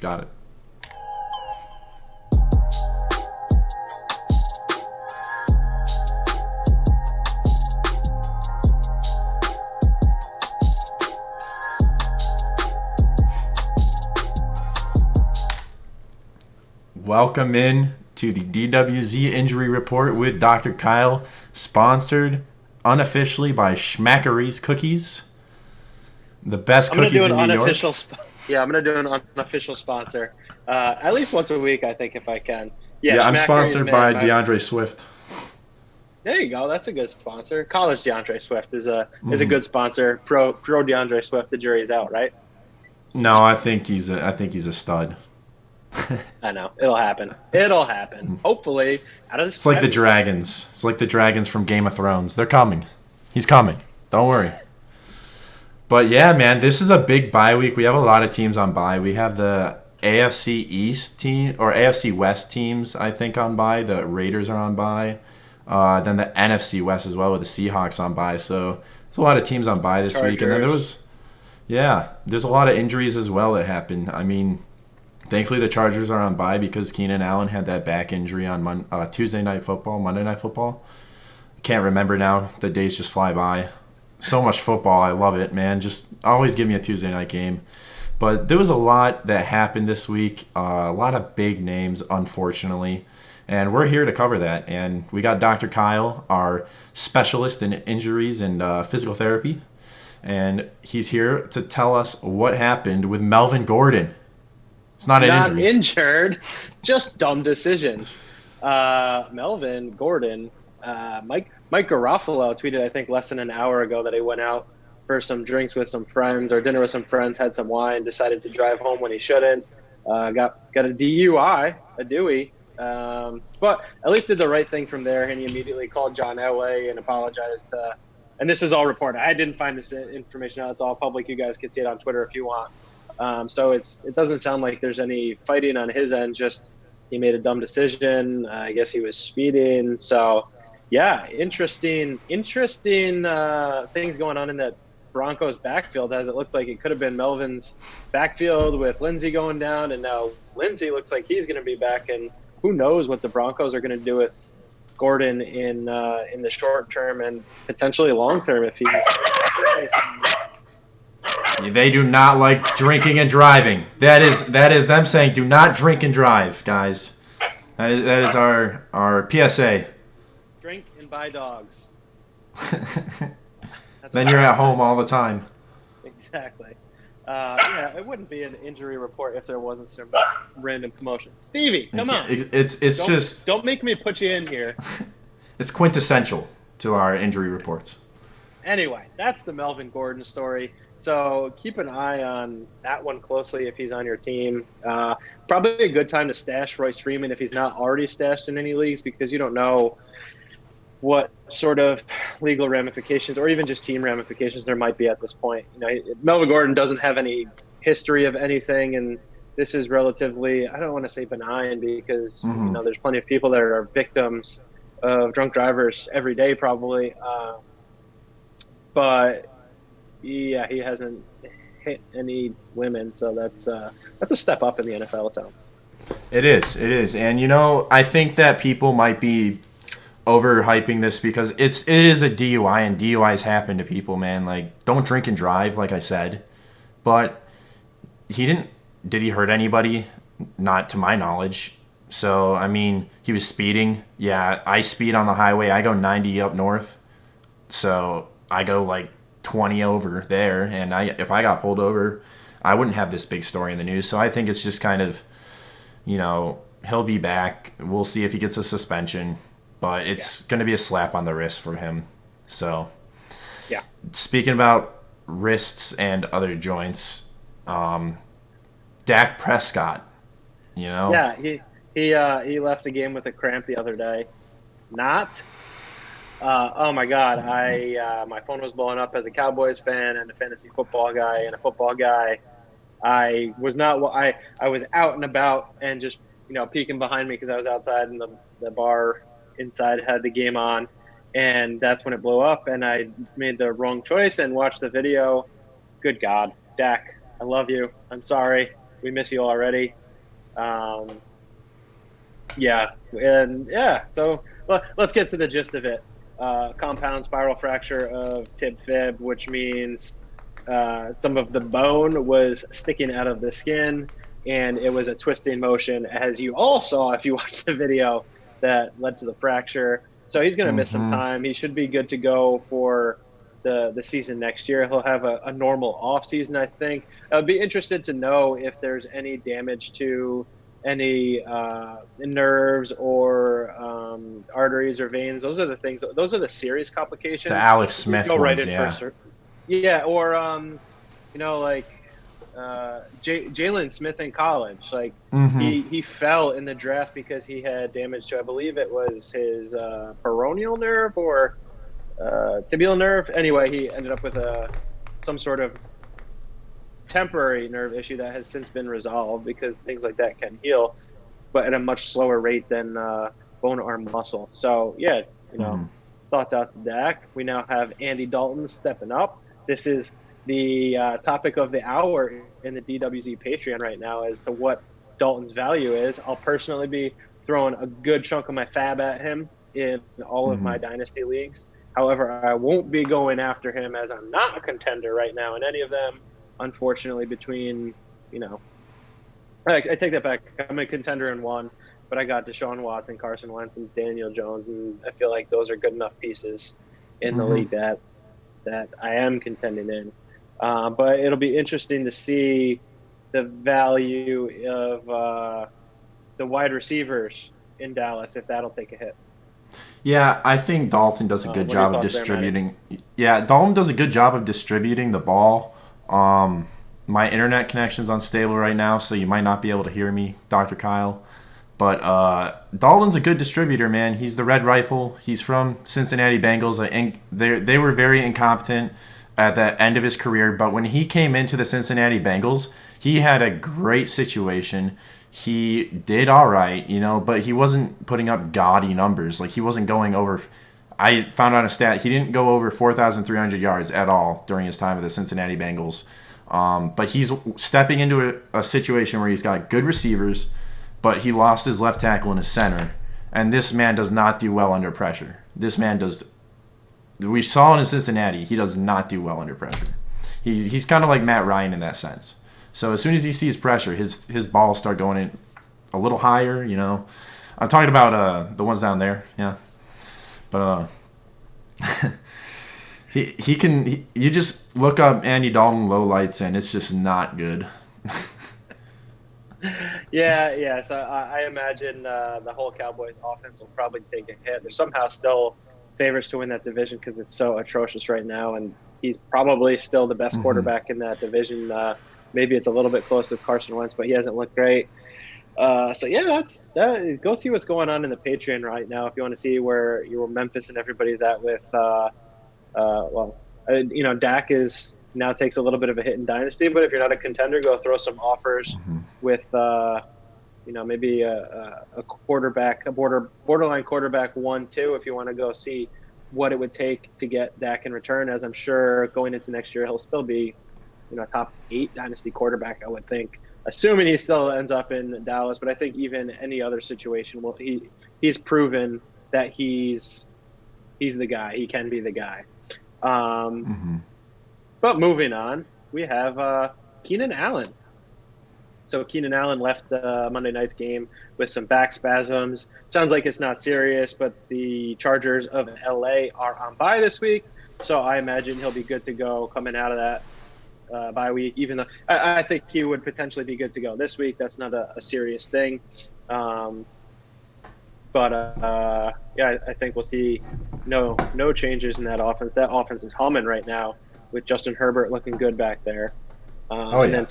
Got it. Welcome in to the DWZ Injury Report with Dr. Coale, sponsored unofficially by Schmackery's Cookies, the best cookies in New York. I'm going to do an unofficial sponsor at least once a week, I think, if I can. Yeah, I'm sponsored by DeAndre Swift. There you go. That's a good sponsor. College DeAndre Swift is a good sponsor. Pro DeAndre Swift, the jury's out, right? No, I think he's a stud. I know. It'll happen. Hopefully. It's like the dragons. It's like the dragons from Game of Thrones. They're coming. He's coming. Don't worry. But yeah, man, this is a big bye week. We have a lot of teams on bye. We have the AFC East team or AFC West teams, I think, on bye. The Raiders are on bye. Then the NFC West as well with the Seahawks on bye. So there's a lot of teams on bye this week. And then there's a lot of injuries as well that happened. I mean, thankfully, the Chargers are on bye because Keenan Allen had that back injury on Monday Night Football. Can't remember now. The days just fly by. So much football. I love it, man. Just always give me a Tuesday night game. But there was a lot that happened this week. A lot of big names, unfortunately. And we're here to cover that. And we got Dr. Coale, our specialist in injuries and physical therapy. And he's here to tell us what happened with Melvin Gordon. It's not injury. Injured, just dumb decisions. Melvin Gordon, Mike Garofalo tweeted, I think, less than an hour ago that he went out for some drinks with some friends or dinner with some friends, had some wine, decided to drive home when he shouldn't. Got a DUI, a Dewey, but at least did the right thing from there. And he immediately called John Elway and apologized to. And this is all reported. I didn't find this information out. It's all public. You guys can see it on Twitter if you want. So it doesn't sound like there's any fighting on his end. Just he made a dumb decision. I guess he was speeding. So, yeah, interesting things going on in that Broncos backfield, as it looked like it could have been Melvin's backfield with Lindsey going down, and now Lindsey looks like he's going to be back. And who knows what the Broncos are going to do with Gordon in the short term and potentially long term if he's. They do not like drinking and driving. That is them saying, do not drink and drive, guys. That is our PSA. Drink and buy dogs. Then you're at home all the time. Exactly. It wouldn't be an injury report if there wasn't some random commotion. Stevie, come on. Don't make me put you in here. It's quintessential to our injury reports. Anyway, that's the Melvin Gordon story. So keep an eye on that one closely if he's on your team. Probably a good time to stash Royce Freeman if he's not already stashed in any leagues, because you don't know what sort of legal ramifications or even just team ramifications there might be at this point. Melvin Gordon doesn't have any history of anything, and this is relatively, I don't want to say benign, because there's plenty of people that are victims of drunk drivers every day probably. But yeah, he hasn't hit any women, so that's a step up in the NFL, it sounds. It is. And, I think that people might be overhyping this because it is a DUI, and DUIs happen to people, man. Like, don't drink and drive, like I said. But did he hurt anybody? Not to my knowledge. So, I mean, he was speeding. Yeah, I speed on the highway. I go 90 up north. So, I go like 20 over there, and if I got pulled over, I wouldn't have this big story in the news. So I think it's just kind of, he'll be back. We'll see if he gets a suspension, but it's going to be a slap on the wrist for him. So, yeah. Speaking about wrists and other joints, Dak Prescott, Yeah, he left the game with a cramp the other day. Oh my God! My phone was blowing up as a Cowboys fan and a fantasy football guy and a football guy. I was out and about and just peeking behind me because I was outside and the bar inside had the game on, and that's when it blew up and I made the wrong choice and watched the video. Good God, Dak, I love you. I'm sorry. We miss you already. Um, yeah, and yeah. So let's get to the gist of it. Compound spiral fracture of tib fib, which means some of the bone was sticking out of the skin, and it was a twisting motion, as you all saw if you watched the video that led to the fracture. So he's going to miss some Mm-hmm. time. He should be good to go for the season next year. He'll have a normal off season, I think. I'd be interested to know if there's any damage to any nerves or arteries or veins. Those are the things. Those are the serious The complications. Alex You Smith go right ones, in for yeah. yeah, or like Jalen Smith in college. Like Mm-hmm. he fell in the draft because he had damage to, I believe it was his peroneal nerve or tibial nerve. Anyway, he ended up with some sort of temporary nerve issue that has since been resolved because things like that can heal, but at a much slower rate than bone arm muscle. So yeah, Mm-hmm. thoughts out to Dak. We now have Andy Dalton stepping up. This is the topic of the hour in the DWZ Patreon right now as to what Dalton's value is. I'll personally be throwing a good chunk of my fab at him in all of Mm-hmm. my dynasty leagues. However, I won't be going after him as I'm not a contender right now in any of them. Unfortunately, between I take that back. I'm a contender in one, but I got Deshaun Watson, Carson Wentz, and Daniel Jones, and I feel like those are good enough pieces in the Mm-hmm. league that I am contending in. But it'll be interesting to see the value of the wide receivers in Dallas if that'll take a hit. Yeah, I think Dalton does a good What are your job of thoughts there, Matty? distributing. Yeah, Dalton does a good job of distributing the ball. My internet connection's unstable right now, so you might not be able to hear me, Dr. Kyle. But Dalton's a good distributor, man. He's the Red Rifle. He's from Cincinnati Bengals. And they were very incompetent at the end of his career. But when he came into the Cincinnati Bengals, he had a great situation. He did all right, but he wasn't putting up gaudy numbers. Like, he wasn't going over. I found out a stat. He didn't go over 4,300 yards at all during his time with the Cincinnati Bengals. But he's stepping into a situation where he's got good receivers, but he lost his left tackle and his center. And this man does not do well under pressure. This man does. We saw in Cincinnati, he does not do well under pressure. He's kind of like Matt Ryan in that sense. So as soon as he sees pressure, his balls start going in a little higher. I'm talking about the ones down there, yeah. But he can. You just look up Andy Dalton lowlights, and it's just not good. Yeah. So I imagine the whole Cowboys offense will probably take a hit. They're somehow still favorites to win that division because it's so atrocious right now, and he's probably still the best Mm-hmm. quarterback in that division. Maybe it's a little bit close to Carson Wentz, but he hasn't looked great. So yeah, that's that. Go see what's going on in the Patreon right now if you want to see where your Memphis and everybody's at with. Dak is now takes a little bit of a hit in dynasty, but if you're not a contender, go throw some offers Mm-hmm. with maybe a quarterback, a borderline quarterback 1-2 if you want to go see what it would take to get Dak in return. As I'm sure going into next year, he'll still be top 8 dynasty quarterback, I would think, assuming he still ends up in Dallas. But I think even any other situation, he's proven that he's the guy. He can be the guy. Mm-hmm. But moving on, we have Keenan Allen. So Keenan Allen left the Monday night's game with some back spasms. Sounds like it's not serious, but the Chargers of LA are on bye this week. So I imagine he'll be good to go coming out of that bye week, even though I think he would potentially be good to go this week. That's not a serious thing. I think we'll see no changes in that offense. That offense is humming right now with Justin Herbert looking good back there. And then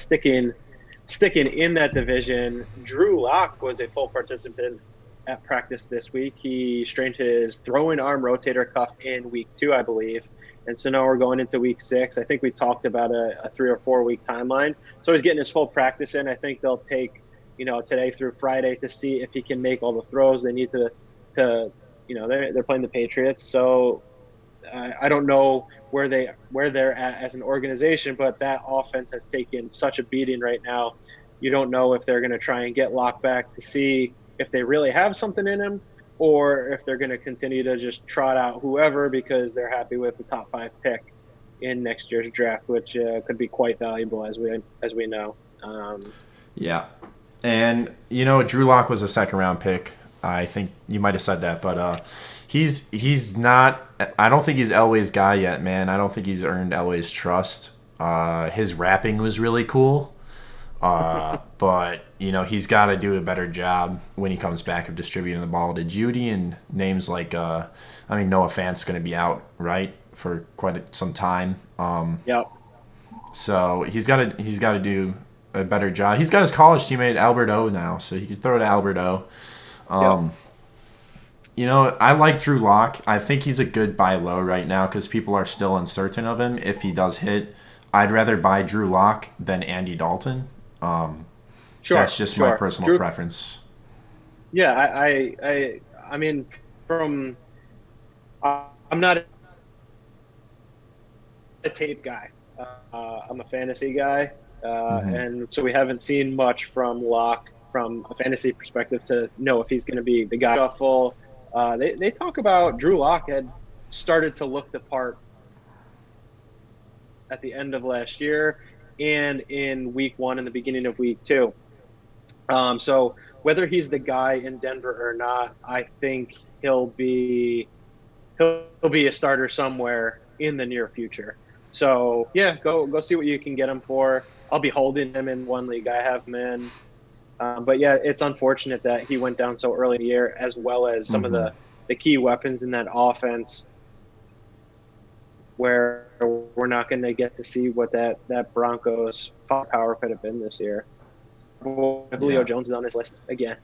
sticking in that division, Drew Lock was a full participant at practice this week. He strained his throwing arm rotator cuff in week 2, I believe. And so now we're going into week 6. I think we talked about a 3 or 4 week timeline. So he's getting his full practice in. I think they'll take, today through Friday to see if he can make all the throws they need to they're playing the Patriots. So I don't know where they're at as an organization, but that offense has taken such a beating right now You don't know if they're going to try and get Locke back to see if they really have something in him, or if they're going to continue to just trot out whoever because they're happy with the top 5 pick in next year's draft, which could be quite valuable as we know. Yeah. And, Drew Lock was a second-round pick. I think you might have said that, but he's not – I don't think he's Elway's guy yet, man. I don't think he's earned Elway's trust. His rapping was really cool, but, he's got to do a better job when he comes back of distributing the ball to Judy and names like Noah Fant's going to be out, right, for quite some time. Yep. So he's got to do a better job. He's got his college teammate Albert O now, so he could throw to Albert O. I like Drew Lock. I think he's a good buy low right now because people are still uncertain of him. If he does hit, I'd rather buy Drew Lock than Andy Dalton. That's just my personal preference. Yeah, I mean, I'm not a tape guy. I'm a fantasy guy, and so we haven't seen much from Locke from a fantasy perspective to know if he's going to be the guy. Shuffle. They talk about Drew Lock had started to look the part at the end of last year and in week 1 and the beginning of week 2. So whether he's the guy in Denver or not, I think he'll be a starter somewhere in the near future. So yeah, go see what you can get him for. I'll be holding him in one league I have him in. But yeah, it's unfortunate that he went down so early in the year, as well as some of the key weapons in that offense, where we're not going to get to see what that Broncos power could have been this year. Julio Jones is on this list again.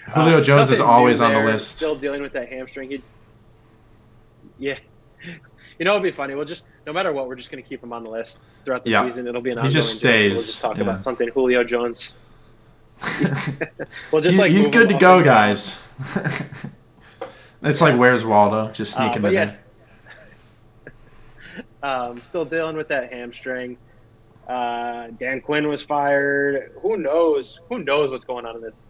Julio Jones is always on the list. Still dealing with that hamstring. It'll be funny. We'll just, no matter what, we're just going to keep him on the list throughout the season. It'll be an ongoing He just stays. We'll just talk about something Julio Jones. He's good to go, guys. It's like, where's Waldo? Just sneaking him in. Still dealing with that hamstring. Dan Quinn was fired. Who knows what's going on in this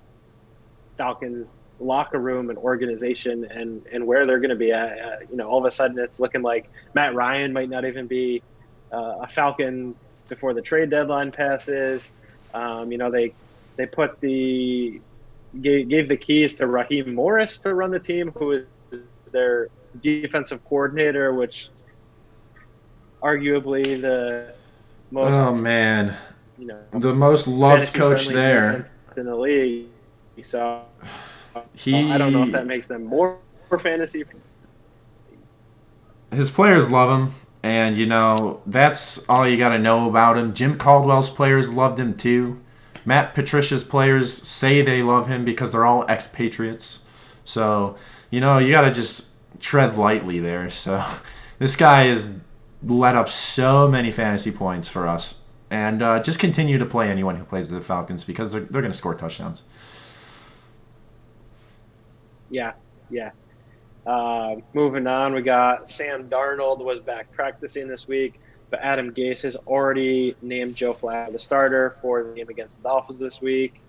Falcons locker room and organization and where they're going to be at. All of a sudden it's looking like Matt Ryan might not even be a Falcon before the trade deadline passes. They put gave the keys to Raheem Morris to run the team, who is their defensive coordinator, which arguably the most the most loved coach there in the league. So I don't know if that makes them more fantasy. His players love him, and that's all you got to know about him. Jim Caldwell's players loved him too. Matt Patricia's players say they love him because they're all expatriates. So, you got to just tread lightly there. So, this guy has let up so many fantasy points for us. And just continue to play anyone who plays the Falcons because they're going to score touchdowns. Yeah. Moving on, we got Sam Darnold was back practicing this week, but Adam Gase has already named Joe Flacco the starter for the game against the Dolphins this week.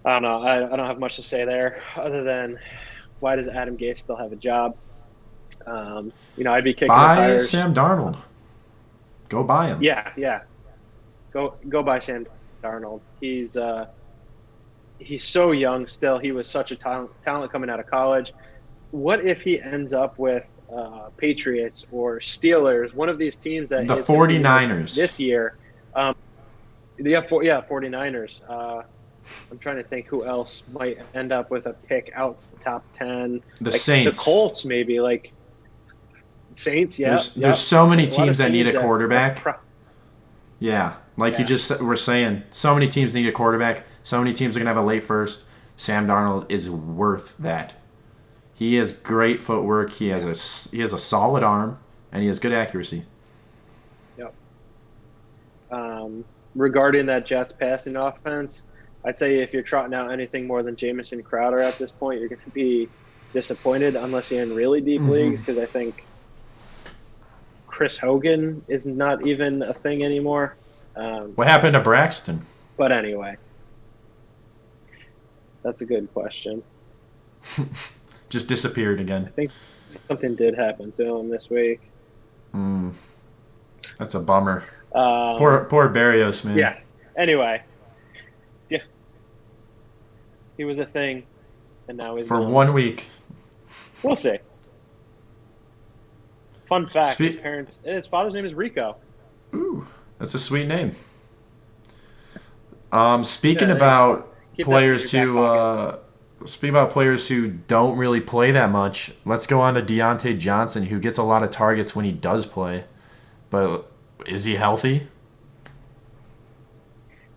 I don't know. I don't have much to say there other than why does Adam Gase still have a job? I'd be kicking the tires. Buy Sam Darnold. Go buy him. Yeah. Go buy Sam Darnold. He's so young still. He was such a talent coming out of college. What if he ends up with Patriots or Steelers, one of these teams that the 49ers this year? 49ers. I'm trying to think who else might end up with a pick out the top 10. The Saints. The Colts, maybe. Like Saints, yeah. There's so many teams that need a quarterback. You just were saying, so many teams need a quarterback. So many teams are going to have a late first. Sam Darnold is worth that. He has great footwork. He has a solid arm, and he has good accuracy. Yep. Regarding that Jets passing offense, I'd say if you're trotting out anything more than Jamison Crowder at this point, you're going to be disappointed unless you're in really deep leagues, because I think Chris Hogan is not even a thing anymore. What happened to Braxton? But anyway, that's a good question. Just disappeared again. I think something did happen to him this week. That's a bummer. Um, Poor Barrios, man. yeah. Anyway, yeah, he was a thing, and now he's For gone. 1 week. We'll see. Fun fact: Spe- his father's name is Rico. Ooh, that's a sweet name. Speaking Yeah, there you go. about Keep that in players your back pocket. who don't really play that much, let's go on to Deontay Johnson, who gets a lot of targets when he does play. But is he healthy?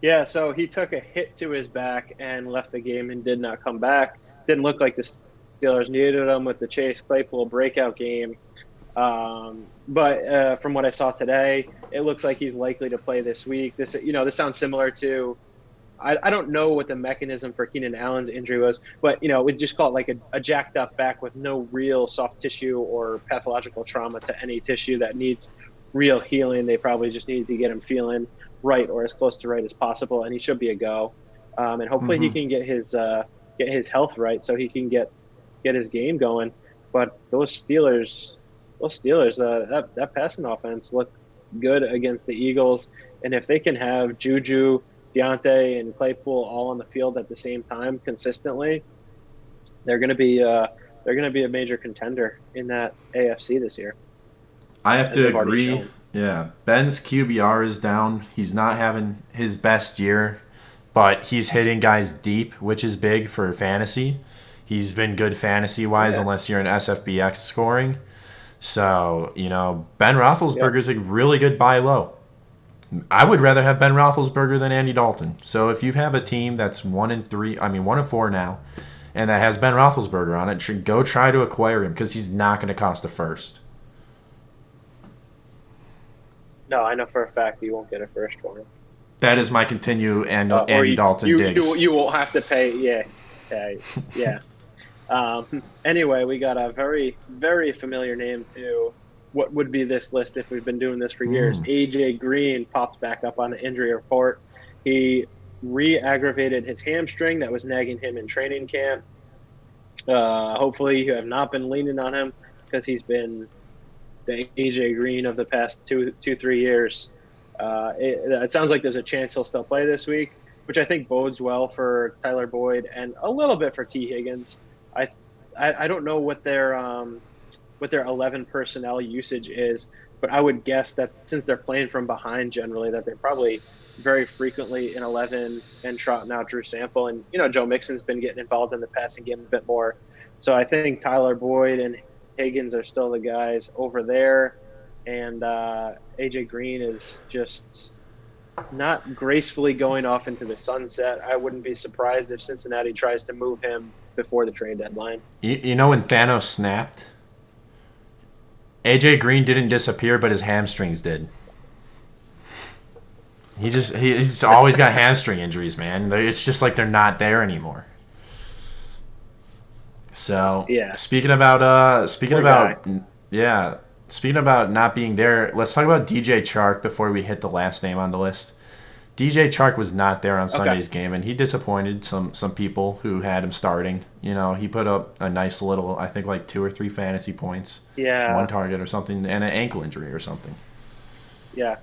Yeah, so he took a hit to his back and left the game and did not come back. Didn't look like the Steelers needed him with the Chase Claypool breakout game. But from what I saw today, it looks like he's likely to play this week. This sounds similar to I don't know what the mechanism for Keenan Allen's injury was, but we just call it like a jacked up back with no real soft tissue or pathological trauma to any tissue that needs real healing. They probably just need to get him feeling right or as close to right as possible, and he should be a go. And hopefully he can get his health right so he can get his game going. But those Steelers, that passing offense looked good against the Eagles, and if they can have Juju, Deontay, and Claypool all on the field at the same time consistently, they're going to be a major contender in that AFC this year. I have to agree. Yeah, Ben's QBR is down. He's not having his best year, but he's hitting guys deep, which is big for fantasy. He's been good fantasy-wise unless you're in SFBX scoring. So, Ben Roethlisberger's a really good buy low. I would rather have Ben Roethlisberger than Andy Dalton. So if you have a team that's 1-4 now, and that has Ben Roethlisberger on it, should go try to acquire him because he's not going to cost a first. No, I know for a fact you won't get a first for him. That is my Andy Dalton digs. You won't have to pay. Yeah. Anyway, we got a very, very familiar name to what would be this list if we've been doing this for years. AJ Green popped back up on the injury report. He re-aggravated his hamstring that was nagging him in training camp. Hopefully you have not been leaning on him because he's been the AJ Green of the past 2-3 years. It sounds like there's a chance he'll still play this week, which I think bodes well for Tyler Boyd and a little bit for T. Higgins. I don't know what their 11 personnel usage is, but I would guess that since they're playing from behind generally, that they're probably very frequently in 11 and trotting out Drew Sample. And, Joe Mixon's been getting involved in the passing game a bit more. So I think Tyler Boyd and Higgins are still the guys over there. And AJ Green is just not gracefully going off into the sunset. I wouldn't be surprised if Cincinnati tries to move him before the trade deadline. When Thanos snapped, AJ Green didn't disappear, but his hamstrings did. He's always got hamstring injuries, man. It's just like they're not there anymore. So speaking about not being there, let's talk about DJ Chark before we hit the last name on the list. DJ Chark was not there on Sunday's game, and he disappointed some people who had him starting. He put up a nice little, I think, like 2 or 3 fantasy points. Yeah. 1 target or something, and an ankle injury or something. Yeah.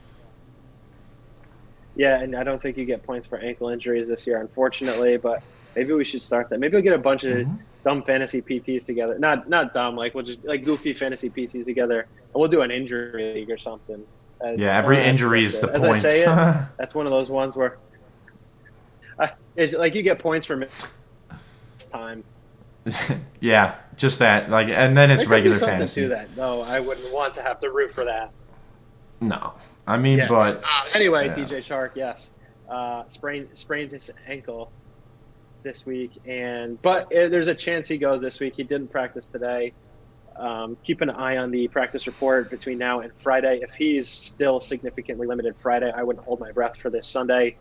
Yeah, and I don't think you get points for ankle injuries this year, unfortunately, but maybe we should start that. Maybe we'll get a bunch of dumb fantasy PTs together. Not dumb, we'll just goofy fantasy PTs together, and we'll do an injury league or something. Every injury is the points. As I say it, that's one of those ones where it's like you get points for time. Yeah, just that. And then it's regular fantasy. To that, though, I wouldn't want to have to root for that. No, but anyway, DJ Chark, yes, sprained his ankle this week, but there's a chance he goes this week. He didn't practice today. Keep an eye on the practice report between now and Friday. If he's still significantly limited Friday, I wouldn't hold my breath for this Sunday.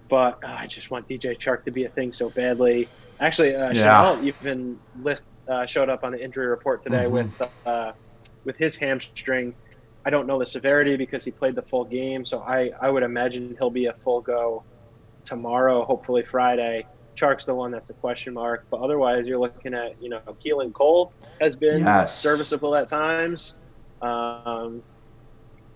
But I just want DJ Chark to be a thing so badly. Actually, Chanel even showed up on the injury report today with his hamstring. I don't know the severity because he played the full game, so I would imagine he'll be a full go tomorrow, hopefully Friday. Chark's the one that's a question mark, but otherwise you're looking at, Keelan Cole has been Yes. serviceable at times. Um,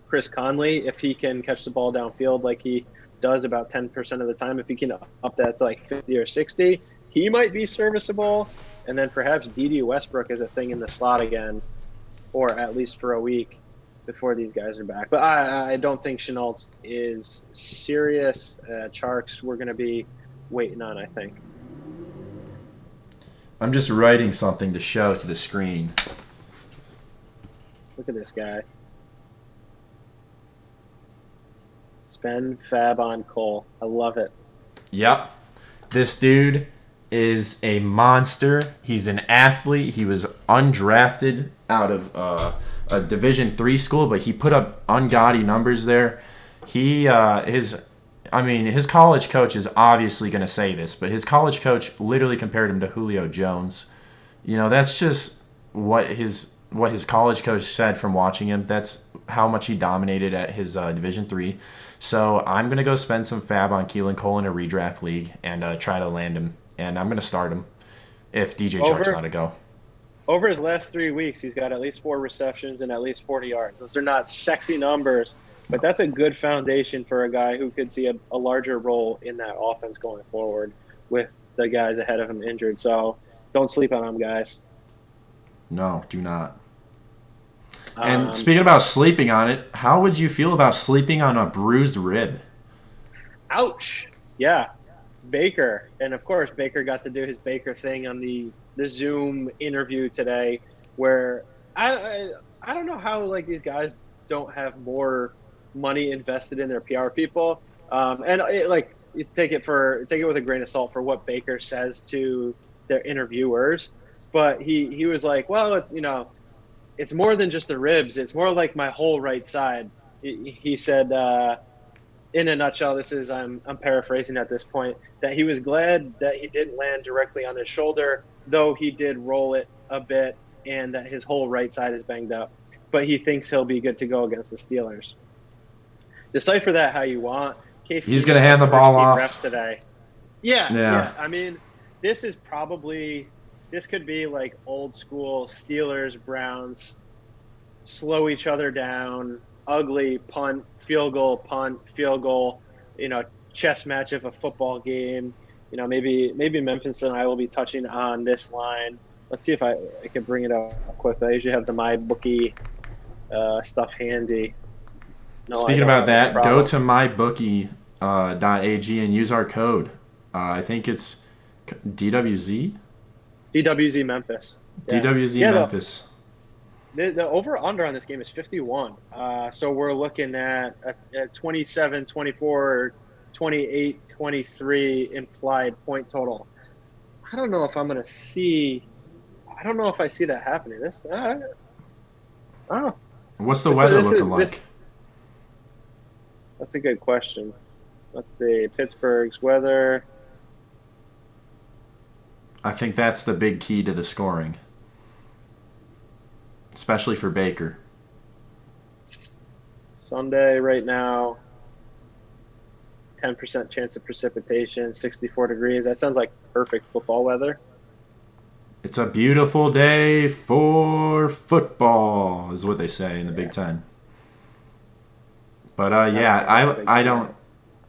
Chris Conley, if he can catch the ball downfield like he does about 10% of the time, if he can up that to like 50 or 60, he might be serviceable. And then perhaps D.D. Westbrook is a thing in the slot again, or at least for a week before these guys are back. But I don't think Chenault is serious. Charks, we're going to be waiting on, I think. I'm just writing something to show to the screen. Look at this guy. Spend fab on Cole. I love it. Yep. This dude is a monster. He's an athlete. He was undrafted out of a Division III school, but he put up ungodly numbers there. His college coach is obviously going to say this, but his college coach literally compared him to Julio Jones. That's just what his college coach said from watching him. That's how much he dominated at his Division III. So I'm going to go spend some fab on Keelan Cole in a redraft league and try to land him. And I'm going to start him if DJ Chark's not a go. Over his last 3 weeks, he's got at least 4 receptions and at least 40 yards. Those are not sexy numbers, but that's a good foundation for a guy who could see a larger role in that offense going forward with the guys ahead of him injured. So don't sleep on him, guys. No, do not. And speaking about sleeping on it, how would you feel about sleeping on a bruised rib? Ouch. Yeah. Baker. And, of course, Baker got to do his Baker thing on the Zoom interview today where I don't know how, these guys don't have more money invested in their PR people. You take it with a grain of salt for what Baker says to their interviewers. But he was like, well, it's more than just the ribs. It's more like my whole right side. He said, in a nutshell, I'm paraphrasing at this point, that he was glad that he didn't land directly on his shoulder, though he did roll it a bit, and that his whole right side is banged up. But he thinks he'll be good to go against the Steelers. Decipher that how you want. He's going to hand the ball off. Reps today. Yeah. I mean, this could be like old school Steelers, Browns, slow each other down, ugly punt, field goal, chess match of a football game. Maybe Memphis and I will be touching on this line. Let's see if I can bring it up quickly. I usually have the MyBookie stuff handy. Speaking about that, go to mybookie.ag and use our code. I think it's DWZ? DWZ Memphis. Yeah. DWZ Memphis. The over-under on this game is 51. So we're looking at a 27-24, 28-23 implied point total. I don't know if I'm going to see – I don't know if I see that happening. I don't know. What's the weather looking like? That's a good question. Let's see. Pittsburgh's weather. I think that's the big key to the scoring, especially for Baker. Sunday right now, 10% chance of precipitation, 64 degrees. That sounds like perfect football weather. It's a beautiful day for football, is what they say in the Big Ten. But, I don't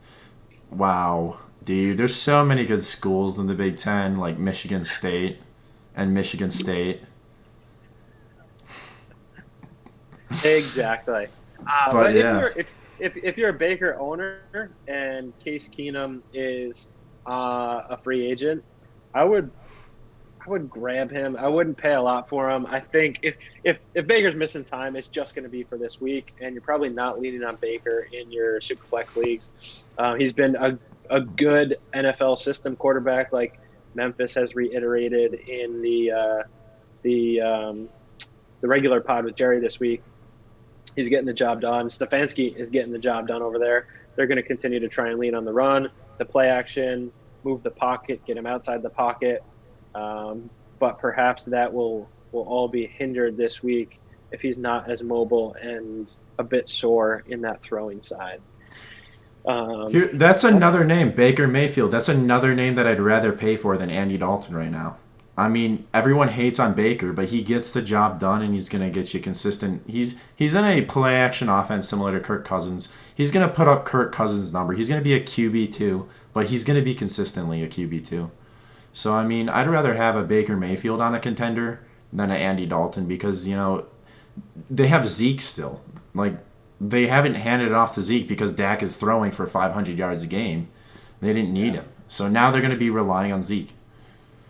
– wow. Dude, there's so many good schools in the Big Ten, like Michigan State and Michigan State. Exactly. But yeah. If you're a Baker owner and Case Keenum is a free agent, I would grab him. I wouldn't pay a lot for him. I think if Baker's missing time, it's just going to be for this week, and you're probably not leaning on Baker in your Superflex leagues. He's been a good NFL system quarterback, like Memphis has reiterated in the regular pod with Jerry this week. He's getting the job done. Stefanski is getting the job done over there. They're going to continue to try and lean on the run, the play action, move the pocket, get him outside the pocket. But perhaps that will all be hindered this week if he's not as mobile and a bit sore in that throwing side. Here, that's another name, Baker Mayfield. That's another name that I'd rather pay for than Andy Dalton right now. I mean, everyone hates on Baker, but he gets the job done, and he's going to get you consistent. He's in a play-action offense similar to Kirk Cousins. He's going to put up Kirk Cousins' number. He's going to be a QB2, but he's going to be consistently a QB2. So, I mean, I'd rather have a Baker Mayfield on a contender than an Andy Dalton because, they have Zeke still. Like, they haven't handed it off to Zeke because Dak is throwing for 500 yards a game. They didn't need him. So now they're going to be relying on Zeke.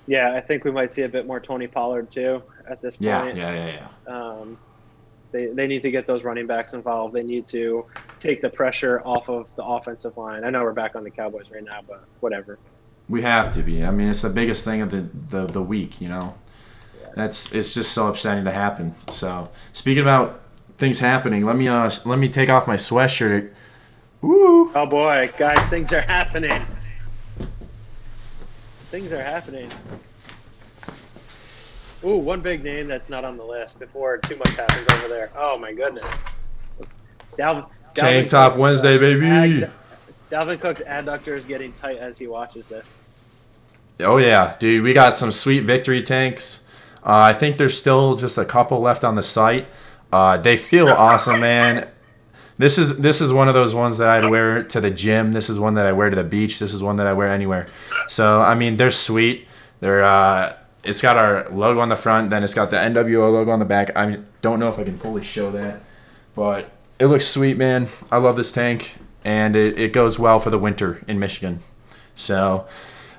Yeah, I think we might see a bit more Tony Pollard too at this point. Yeah. They need to get those running backs involved. They need to take the pressure off of the offensive line. I know we're back on the Cowboys right now, but whatever. We have to be. I mean, it's the biggest thing of the week, It's just so upsetting to happen. So, speaking about things happening, let me take off my sweatshirt. Woo! Oh boy, guys, things are happening. Things are happening. Ooh, one big name that's not on the list before too much happens over there. Oh my goodness. Tank Top Cook's, Wednesday, baby. Dalvin Cook's adductor is getting tight as he watches this. Oh yeah, dude, we got some sweet victory tanks. I think there's still just a couple left on the site. They feel awesome, man. This is one of those ones that I'd wear to the gym. This is one that I wear to the beach. This is one that I wear anywhere. So I mean, they're sweet. It's got our logo on the front, then it's got the NWO logo on the back. I don't know if I can fully show that, but it looks sweet, man. I love this tank, and it goes well for the winter in Michigan. So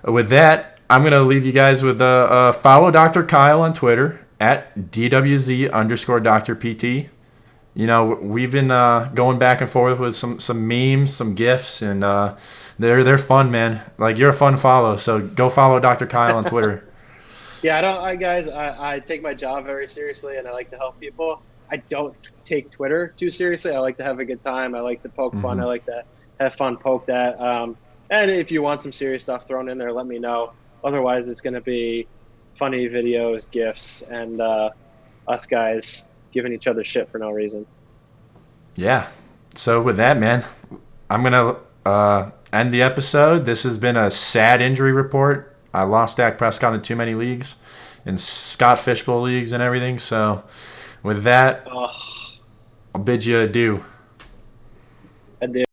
with that, I'm gonna leave you guys with follow Dr. Coale on Twitter at DWZ_Dr. PT. We've been going back and forth with some memes, some GIFs, and they're fun, man. Like, you're a fun follow, so go follow Dr. Coale on Twitter. Yeah, I take my job very seriously, and I like to help people. I don't take Twitter too seriously. I like to have a good time. I like to poke fun. I like to have fun poked at. And if you want some serious stuff thrown in there, let me know. Otherwise, it's going to be funny videos, GIFs, and us guys giving each other shit for no reason. Yeah. So with that, man, I'm going to end the episode. This has been a sad injury report. I lost Dak Prescott in too many leagues, in Scott Fishbowl leagues and everything. So with that, I'll bid you adieu. Adieu.